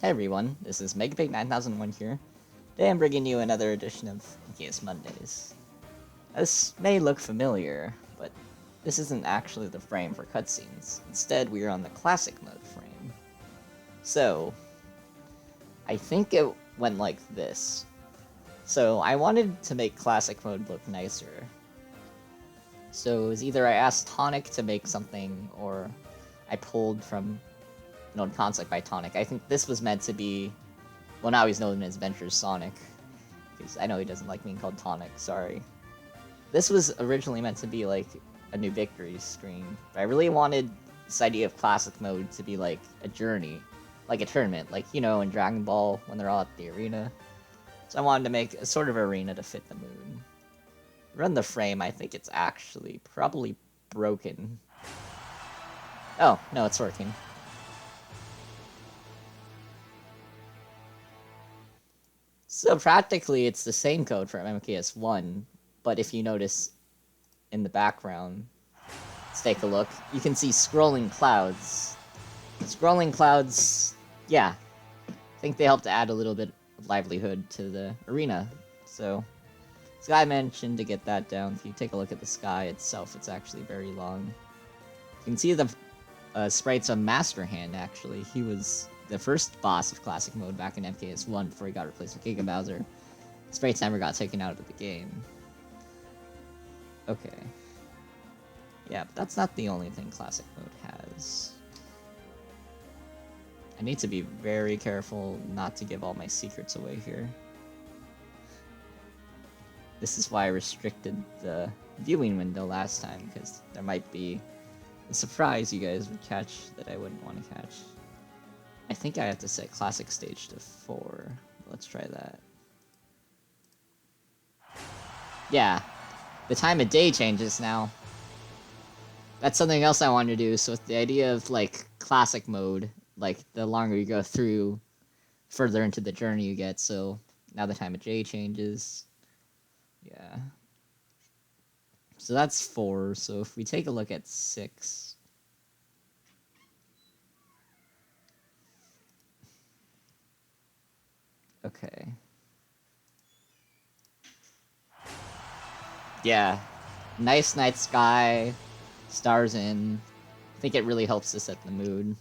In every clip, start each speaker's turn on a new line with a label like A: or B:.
A: Hey everyone, this is MegaPig9001 here. Today I'm bringing you another edition of MKS Mondays. This may look familiar, but this isn't actually the frame for cutscenes. Instead, we are on the classic mode frame. So, I think it went like this. So, I wanted to make classic mode look nicer. So, it was either I asked Tonic to make something, or I pulled from an old concept by Tonic. I think this was meant to be, well, now he's known as Adventures Sonic, because I know he doesn't like being called Tonic, sorry. This was originally meant to be like a new victory screen, but I really wanted this idea of classic mode to be like a journey, like a tournament, like, you know, in Dragon Ball when they're all at the arena. So I wanted to make a sort of arena to fit the mood. Run the frame, I think it's actually probably broken. Oh, no, it's working. So practically it's the same code from MKS 1, but if you notice in the background, let's take a look, you can see scrolling clouds. Scrolling clouds, yeah, I think they help to add a little bit of livelihood to the arena. So, Sky mentioned to get that down. If you take a look at the sky itself, it's actually very long. You can see the sprites on Master Hand, actually. He was the first boss of Classic Mode back in MKS 1 before he got replaced with Giga Bowser. Sprites never got taken out of the game. Okay. Yeah, but that's not the only thing Classic Mode has. I need to be very careful not to give all my secrets away here. This is why I restricted the viewing window last time, because there might be a surprise you guys would catch that I wouldn't want to catch. I think I have to set Classic Stage to 4. Let's try that. Yeah, the time of day changes now. That's something else I wanted to do, so with the idea of, like, Classic Mode, like, the longer you go through, further into the journey you get, so now the time of day changes. Yeah. So that's 4, so if we take a look at 6... Okay. Yeah. Nice night sky, stars in. I think it really helps to set the mood.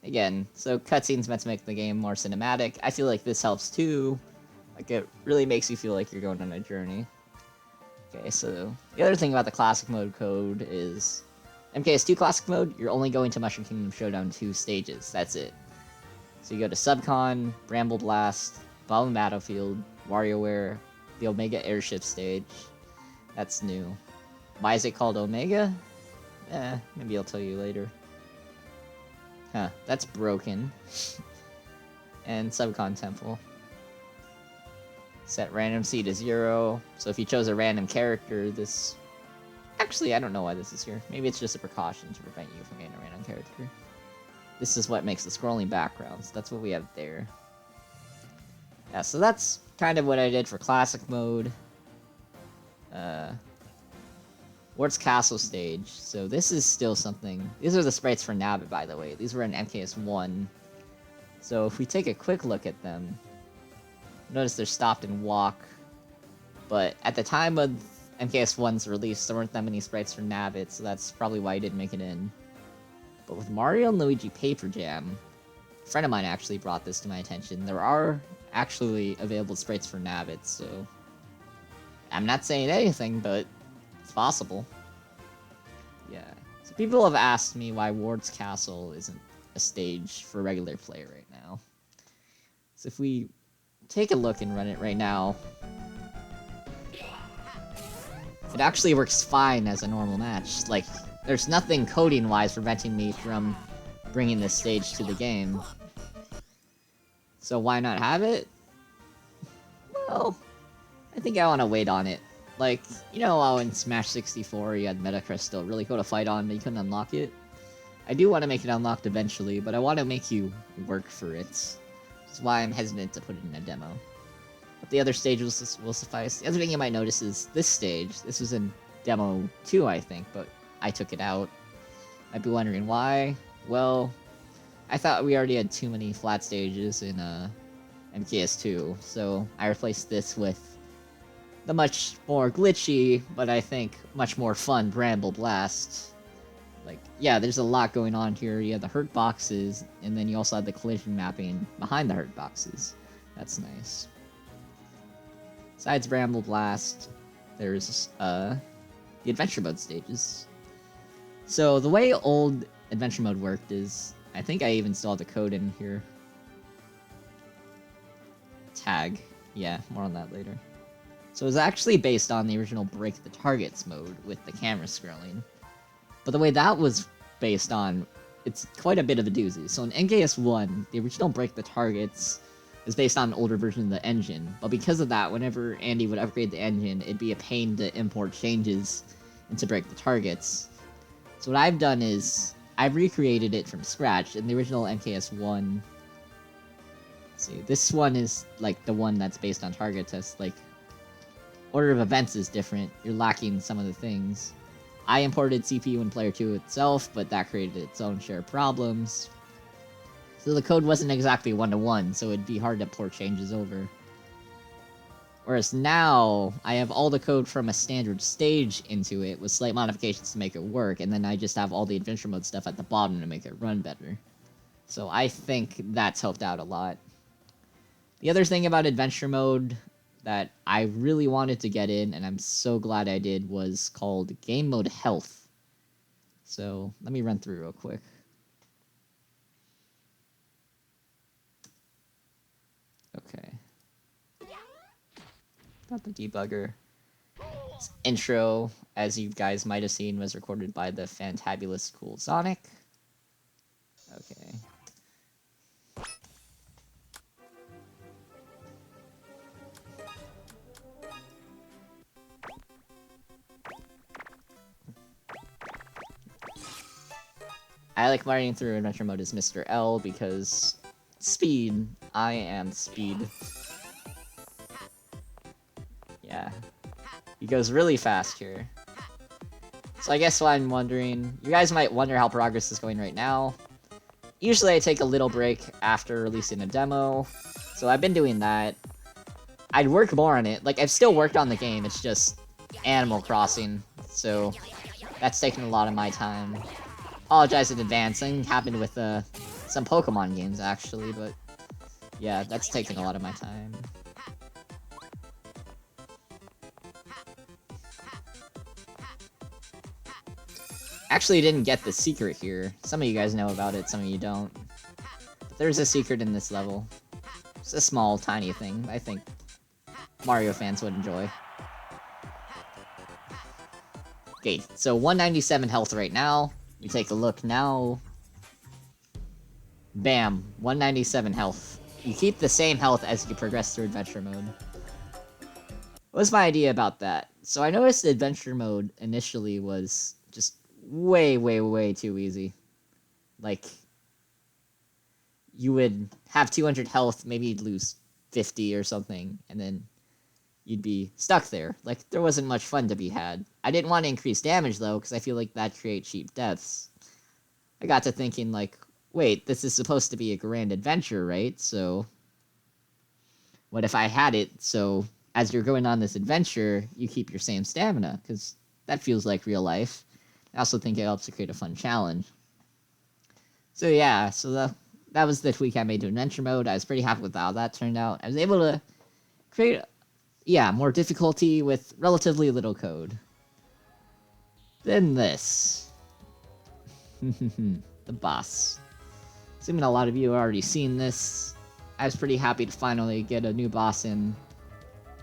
A: Again, so cutscenes meant to make the game more cinematic. I feel like this helps too. Like, it really makes you feel like you're going on a journey. Okay, so the other thing about the Classic Mode code is MKS2 Classic Mode, you're only going to Mushroom Kingdom Showdown 2 stages. That's it. So you go to Subcon, Bramble Blast, Bomb Battlefield, WarioWare, the Omega Airship stage. That's new. Why is it called Omega? Maybe I'll tell you later. Huh, that's broken. And Subcon Temple. Set random C to 0. So if you chose a random character, this... Actually, I don't know why this is here. Maybe it's just a precaution to prevent you from getting a random character. This is what makes the scrolling backgrounds. That's what we have there. Yeah, so that's kind of what I did for Classic Mode. Ward's Castle stage. So this is still something... These are the sprites for Nabbit, by the way. These were in MKS 1. So if we take a quick look at them, notice they're stopped and walk. But at the time of MKS 1's release, there weren't that many sprites for Nabbit, so that's probably why I didn't make it in. But with Mario and Luigi Paper Jam, a friend of mine actually brought this to my attention. There are actually available sprites for Nabbit, so I'm not saying anything, but it's possible. Yeah. So people have asked me why Ward's Castle isn't a stage for regular play right now. So if we take a look and run it right now, it actually works fine as a normal match. Like, there's nothing coding-wise preventing me from bringing this stage to the game. So why not have it? Well, I think I want to wait on it. Like, you know how in Smash 64 you had Metacrystal, really cool to fight on, but you couldn't unlock it? I do want to make it unlocked eventually, but I want to make you work for it. That's why I'm hesitant to put it in a demo. But the other stages will suffice. The other thing you might notice is this stage. This was in Demo 2, I think, but I took it out. Might be wondering why. Well, I thought we already had too many flat stages in MKS 2, so I replaced this with the much more glitchy, but I think much more fun Bramble Blast. Like, yeah, there's a lot going on here. You have the hurt boxes, and then you also have the collision mapping behind the hurt boxes. That's nice. Besides Bramble Blast, there's the adventure mode stages. So the way old adventure mode worked is, I think I even still have the code in here. Tag. Yeah, more on that later. So it was actually based on the original Break the Targets mode with the camera scrolling. But the way that was based on, it's quite a bit of a doozy. So in MKS 1, the original Break the Targets is based on an older version of the engine. But because of that, whenever Andy would upgrade the engine, it'd be a pain to import changes into Break the Targets. So what I've done is, I've recreated it from scratch in the original MKS 1. Let's see, this one is like the one that's based on target tests. Like, order of events is different. You're lacking some of the things. I imported CPU in Player 2 itself, but that created its own share of problems. So the code wasn't exactly one-to-one, so it'd be hard to port changes over. Whereas now, I have all the code from a standard stage into it with slight modifications to make it work, and then I just have all the adventure mode stuff at the bottom to make it run better. So I think that's helped out a lot. The other thing about adventure mode that I really wanted to get in, and I'm so glad I did, was called Gamemode Health. So let me run through real quick. Okay. Got the debugger. This intro, as you guys might have seen, was recorded by the fantabulous Cool Sonic. Okay. I like running through adventure mode as Mr. L because speed. I am speed. Yeah. He goes really fast here. So I guess what I'm wondering, you guys might wonder how progress is going right now. Usually I take a little break after releasing a demo, so I've been doing that. I'd work more on it. Like, I've still worked on the game, it's just Animal Crossing, so that's taken a lot of my time. Apologize in advance, something happened with some Pokemon games, actually, but yeah, that's taken a lot of my time. Actually didn't get the secret here. Some of you guys know about it, some of you don't. But there's a secret in this level. It's a small, tiny thing I think Mario fans would enjoy. Okay, so 197 health right now. We take a look now. Bam, 197 health. You keep the same health as you progress through adventure mode. What's my idea about that? So I noticed the adventure mode initially was just way, way, way too easy. Like, you would have 200 health, maybe you'd lose 50 or something, and then you'd be stuck there. Like, there wasn't much fun to be had. I didn't want to increase damage, though, because I feel like that'd create cheap deaths. I got to thinking, like, wait, this is supposed to be a grand adventure, right? So, what if I had it so, as you're going on this adventure, you keep your same stamina? Because that feels like real life. I also think it helps to create a fun challenge. So yeah, so that was the tweak I made to adventure mode. I was pretty happy with how that turned out. I was able to create, yeah, more difficulty with relatively little code. Then this. The boss. Assuming a lot of you have already seen this, I was pretty happy to finally get a new boss in.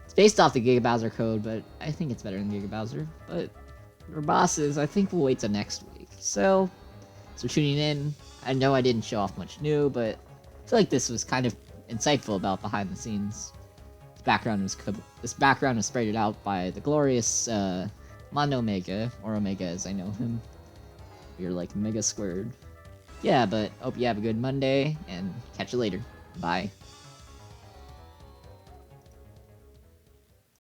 A: It's based off the Giga Bowser code, but I think it's better than Giga Bowser. But for bosses, I think we'll wait till next week. So tuning in. I know I didn't show off much new, but I feel like this was kind of insightful about behind the scenes. This background was sprayed out by the glorious Mondo Omega, or Omega as I know him. You're like Mega Squared. Yeah, but hope you have a good Monday, and catch you later. Bye.